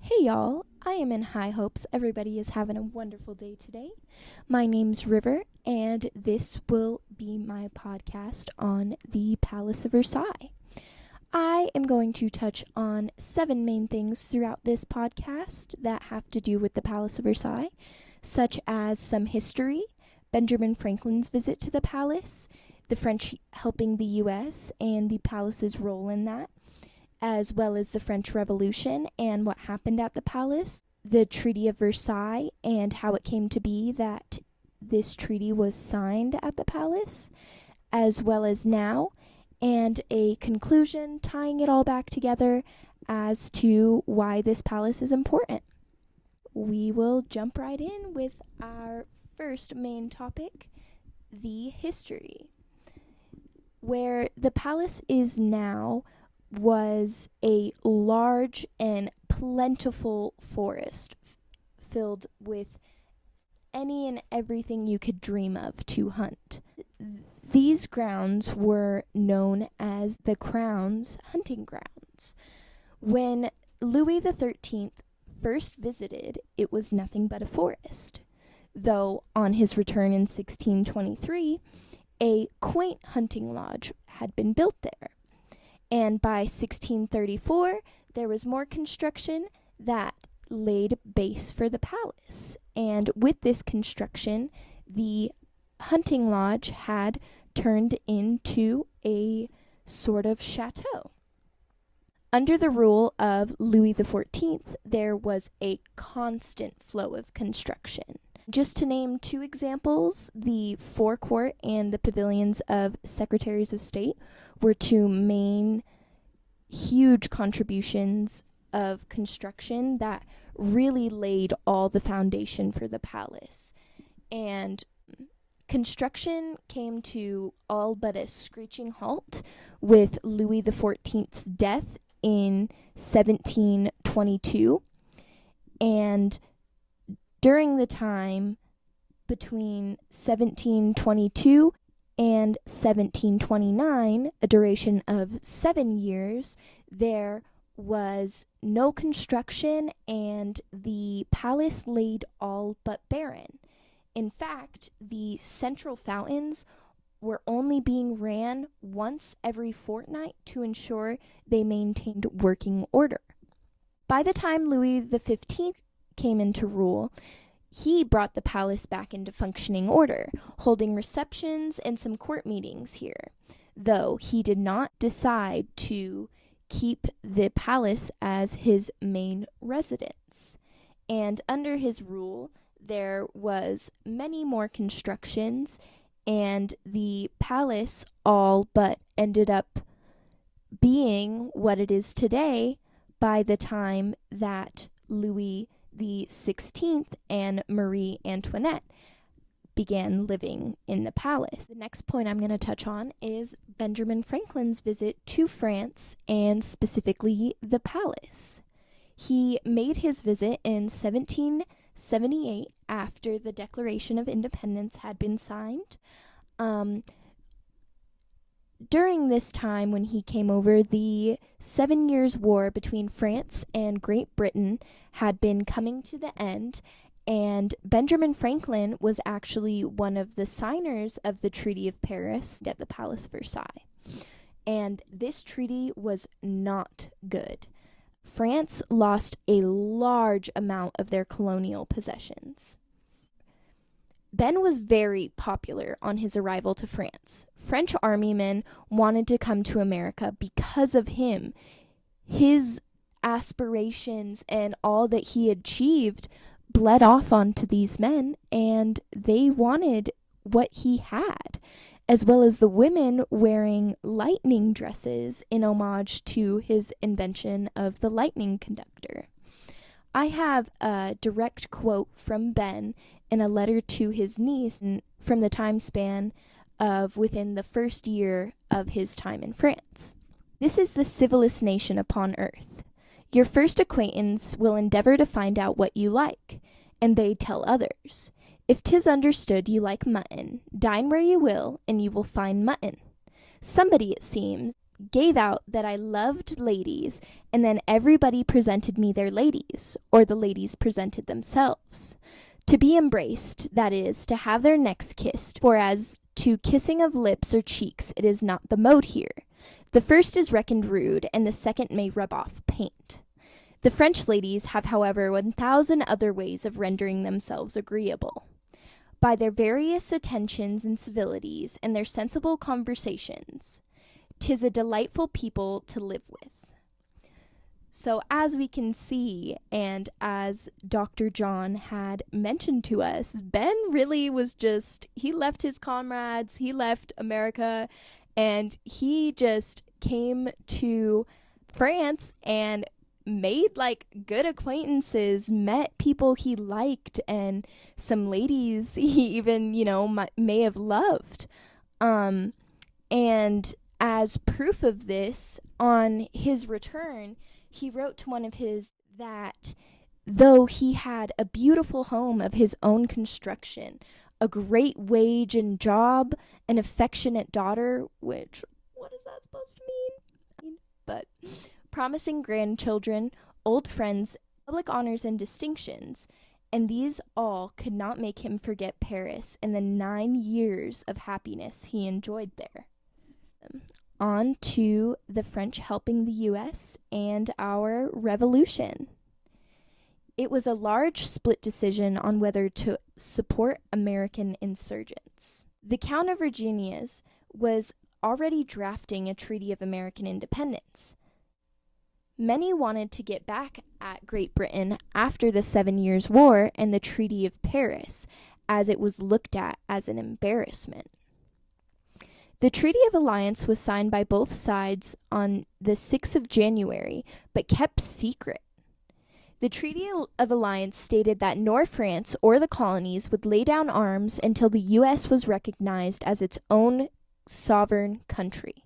Hey y'all, I am in high hopes everybody is having a wonderful day today. My name's River, and this will be my podcast on the Palace of Versailles. I am going to touch on 7 main things throughout this podcast that have to do with the Palace of Versailles, such as some history, Benjamin Franklin's visit to the palace, the French helping the U.S., and the palace's role in that, as well as the French Revolution and what happened at the palace, the Treaty of Versailles and how it came to be that this treaty was signed at the palace, as well as now, and a conclusion tying it all back together as to why this palace is important. We will jump right in with our first main topic, the history. Where the palace is now was a large and plentiful forest filled with any and everything you could dream of to hunt. These grounds were known as the Crown's hunting grounds. When Louis XIII first visited, it was nothing but a forest, though on his return in 1623, a quaint hunting lodge had been built there. And by 1634, there was more construction that laid base for the palace. And with this construction, the hunting lodge had turned into a sort of chateau. Under the rule of Louis XIV, there was a constant flow of construction. Just to name 2 examples, the forecourt and the pavilions of Secretaries of State were 2 main huge contributions of construction that really laid all the foundation for the palace. And construction came to all but a screeching halt with Louis XIV's death in 1722, and during the time between 1722 and 1729, a duration of 7 years, there was no construction and the palace laid all but barren. In fact, the central fountains were only being ran once every fortnight to ensure they maintained working order. By the time Louis XV came into rule, he brought the palace back into functioning order, holding receptions and some court meetings here, though he did not decide to keep the palace as his main residence. And under his rule, there was many more constructions, and the palace all but ended up being what it is today by the time that Louis the 16th and Marie Antoinette began living in the palace. The next point I'm going to touch on is Benjamin Franklin's visit to France and specifically the palace. He made his visit in 1778 after the Declaration of Independence had been signed. During this time when he came over, the 7 Years' War between France and Great Britain had been coming to the end, and Benjamin Franklin was actually one of the signers of the Treaty of Paris at the Palace of Versailles. And this treaty was not good. France lost a large amount of their colonial possessions. Ben was very popular on his arrival to France. French army-men wanted to come to America because of him. His aspirations and all that he achieved bled off onto these men, and they wanted what he had, as well as the women wearing lightning dresses in homage to his invention of the lightning conductor. I have a direct quote from Ben in a letter to his niece from the time span of within the first year of his time in France. This is the civilest nation upon earth. Your first acquaintance will endeavor to find out what you like, and they tell others. If 'tis understood you like mutton, dine where you will, and you will find mutton. Somebody, it seems, gave out that I loved ladies, and then everybody presented me their ladies, or the ladies presented themselves. To be embraced, that is, to have their necks kissed, for as to kissing of lips or cheeks, it is not the mode here. The first is reckoned rude, and the second may rub off paint. The French ladies have, however, 1,000 other ways of rendering themselves agreeable. By their various attentions and civilities, and their sensible conversations, 'tis a delightful people to live with. So as we can see, and as Dr. John had mentioned to us, Ben really was he left his comrades, he left America, and he just came to France and made good acquaintances, met people he liked, and some ladies he even, may have loved. And as proof of this, on his return, he wrote to one of his that though he had a beautiful home of his own construction, a great wage and job, an affectionate daughter, which, what is that supposed to mean? But promising grandchildren, old friends, public honors and distinctions, and these all could not make him forget Paris and the 9 years of happiness he enjoyed there. On to the French helping the U.S. and our revolution. It was a large split decision on whether to support American insurgents. The Count of Virginia's was already drafting a treaty of American independence. Many wanted to get back at Great Britain after the 7 Years' War and the Treaty of Paris, as it was looked at as an embarrassment. The Treaty of Alliance was signed by both sides on the 6th of January, but kept secret. The Treaty of Alliance stated that nor France or the colonies would lay down arms until the U.S. was recognized as its own sovereign country.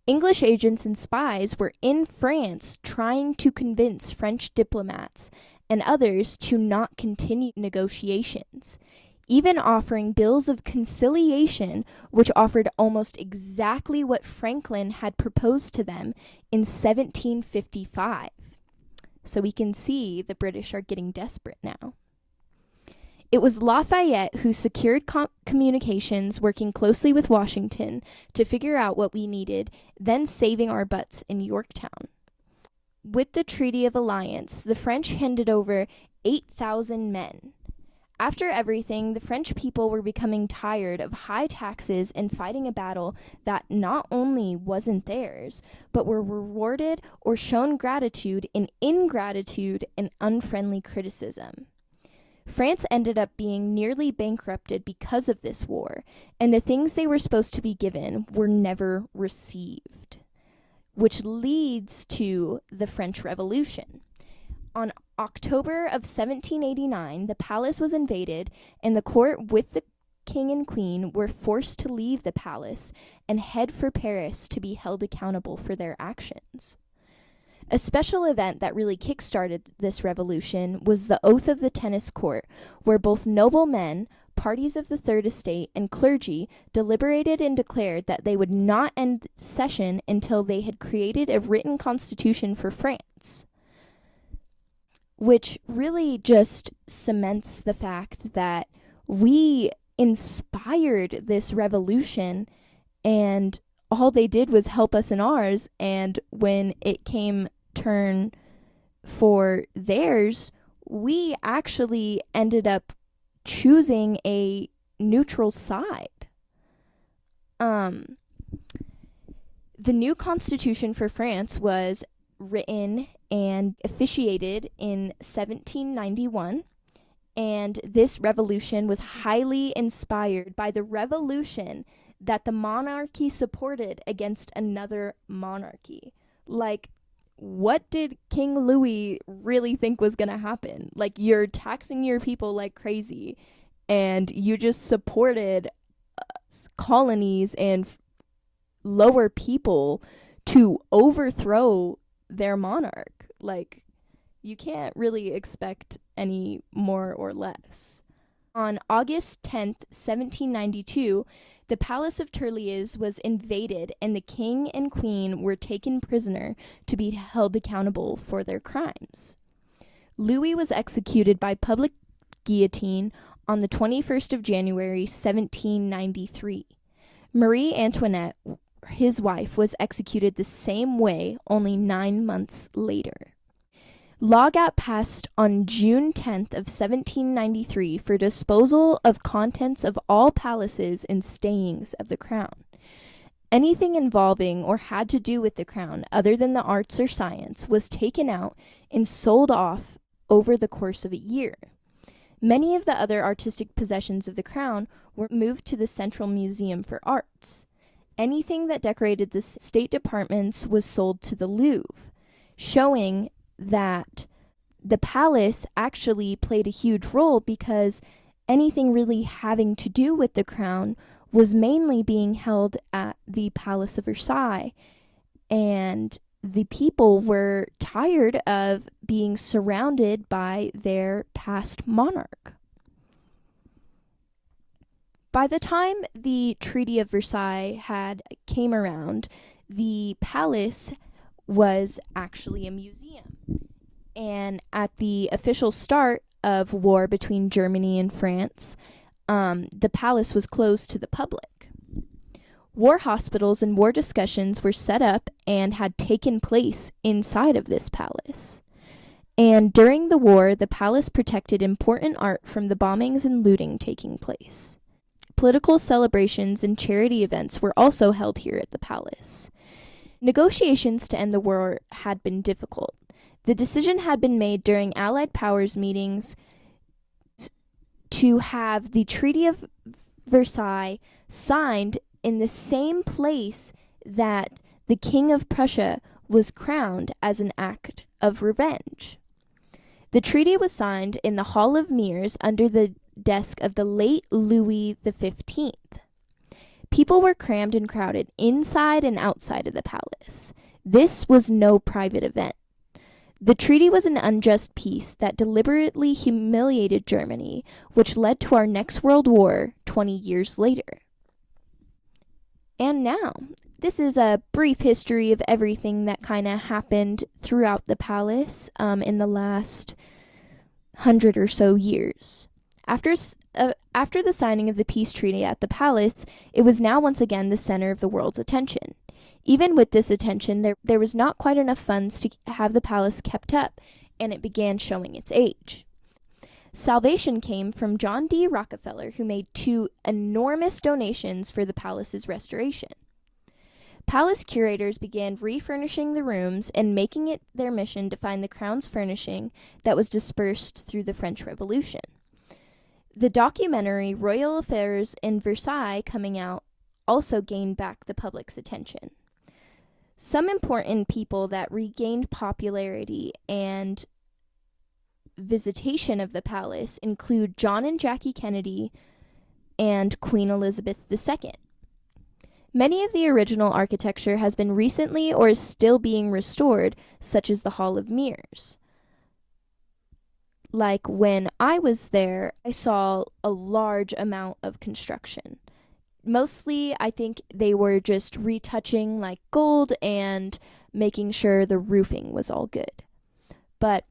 English agents and spies were in France trying to convince French diplomats and others to not continue negotiations, even offering bills of conciliation, which offered almost exactly what Franklin had proposed to them in 1755. So we can see the British are getting desperate now. It was Lafayette who secured communications, working closely with Washington to figure out what we needed, then saving our butts in Yorktown. With the Treaty of Alliance, the French handed over 8,000 men. After everything, the French people were becoming tired of high taxes and fighting a battle that not only wasn't theirs, but were rewarded or shown gratitude in ingratitude and unfriendly criticism. France ended up being nearly bankrupted because of this war, and the things they were supposed to be given were never received, which leads to the French Revolution. On October of 1789, the palace was invaded, and the court with the king and queen were forced to leave the palace and head for Paris to be held accountable for their actions. A special event that really kick-started this revolution was the Oath of the Tennis Court, where both noble men, parties of the Third Estate, and clergy deliberated and declared that they would not end session until they had created a written constitution for France, which really just cements the fact that we inspired this revolution, and all they did was help us in ours, and when it came turn for theirs, we actually ended up choosing a neutral side. The new constitution for France was written and officiated in 1791, and this revolution was highly inspired by the revolution that the monarchy supported against another monarchy. What did King Louis really think was going to happen? You're taxing your people like crazy, and you just supported colonies and lower people to overthrow their monarch. You can't really expect any more or less. On August 10th, 1792, the palace of Turles was invaded and the king and queen were taken prisoner to be held accountable for their crimes. Louis was executed by public guillotine on the 21st of January, 1793. Marie Antoinette, his wife, was executed the same way only 9 months later. Law got passed on June 10th of 1793 for disposal of contents of all palaces and stayings of the crown. Anything involving or had to do with the crown other than the arts or science was taken out and sold off over the course of a year. Many of the other artistic possessions of the crown were moved to the Central Museum for Arts. Anything that decorated the state departments was sold to the Louvre, showing that the palace actually played a huge role because anything really having to do with the crown was mainly being held at the Palace of Versailles, and the people were tired of being surrounded by their past monarch. By the time the Treaty of Versailles came around, the palace was actually a museum. And at the official start of war between Germany and France, the palace was closed to the public. War hospitals and war discussions were set up and had taken place inside of this palace. And during the war, the palace protected important art from the bombings and looting taking place. Political celebrations and charity events were also held here at the palace. Negotiations to end the war had been difficult. The decision had been made during Allied powers meetings to have the Treaty of Versailles signed in the same place that the King of Prussia was crowned as an act of revenge. The treaty was signed in the Hall of Mirrors under the desk of the late Louis XV. People were crammed and crowded inside and outside of the palace. This was no private event. The treaty was an unjust peace that deliberately humiliated Germany, which led to our next World War 20 years later. And now, this is a brief history of everything that kind of happened throughout the palace in the last 100 or so years. After the signing of the peace treaty at the palace, it was now once again the center of the world's attention. Even with this attention, there was not quite enough funds to have the palace kept up, and it began showing its age. Salvation came from John D. Rockefeller, who made 2 enormous donations for the palace's restoration. Palace curators began refurnishing the rooms and making it their mission to find the crown's furnishing that was dispersed through the French Revolution. The documentary Royal Affairs in Versailles coming out also gained back the public's attention. Some important people that regained popularity and visitation of the palace include John and Jackie Kennedy and Queen Elizabeth II. Many of the original architecture has been recently or is still being restored, such as the Hall of Mirrors. Like when I was there, I saw a large amount of construction. Mostly, I think they were just retouching like gold and making sure the roofing was all good. But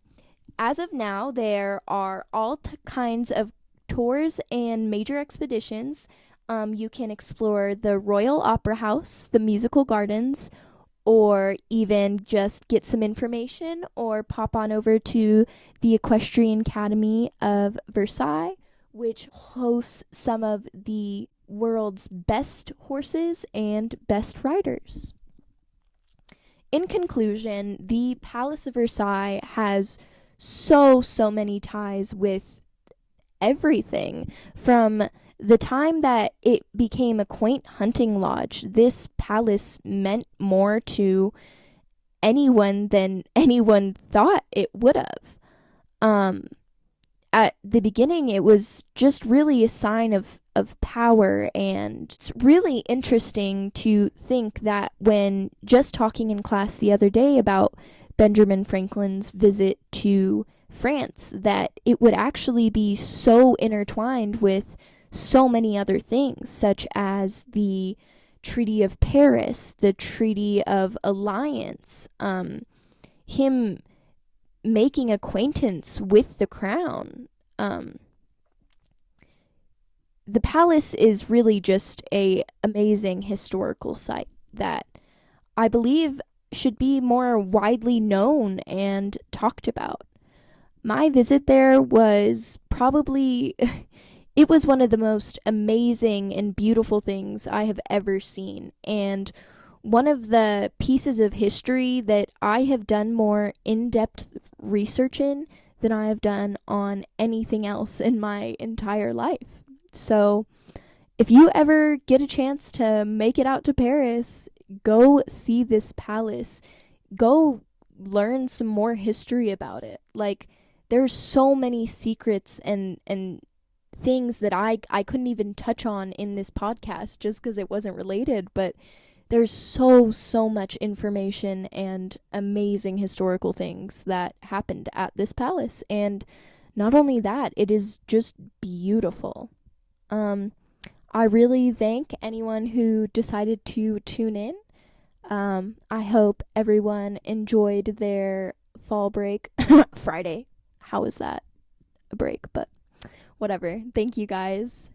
as of now, there are all kinds of tours and major expeditions. You can explore the Royal Opera House, the musical gardens, or even just get some information or pop on over to the Equestrian Academy of Versailles, which hosts some of the world's best horses and best riders. In conclusion, the Palace of Versailles has so many ties with everything. From the time that it became a quaint hunting lodge, this palace meant more to anyone than anyone thought it would have. At the beginning, it was just really a sign of power, and it's really interesting to think that when just talking in class the other day about Benjamin Franklin's visit to France, that it would actually be so intertwined with so many other things, such as the Treaty of Paris, the Treaty of Alliance, him making acquaintance with the crown. The palace is really just a amazing historical site that I believe should be more widely known and talked about. My visit there was probably it was one of the most amazing and beautiful things I have ever seen, and one of the pieces of history that I have done more in-depth research in than I have done on anything else in my entire life. So, if you ever get a chance to make it out to Paris, go see this palace. Go learn some more history about it. Like, there's so many secrets and things that I couldn't even touch on in this podcast just because it wasn't related, but there's so much information and amazing historical things that happened at this palace. And not only that, it is just beautiful. I really thank anyone who decided to tune in. I hope everyone enjoyed their fall break. Friday. How is that a break? But whatever. Thank you guys.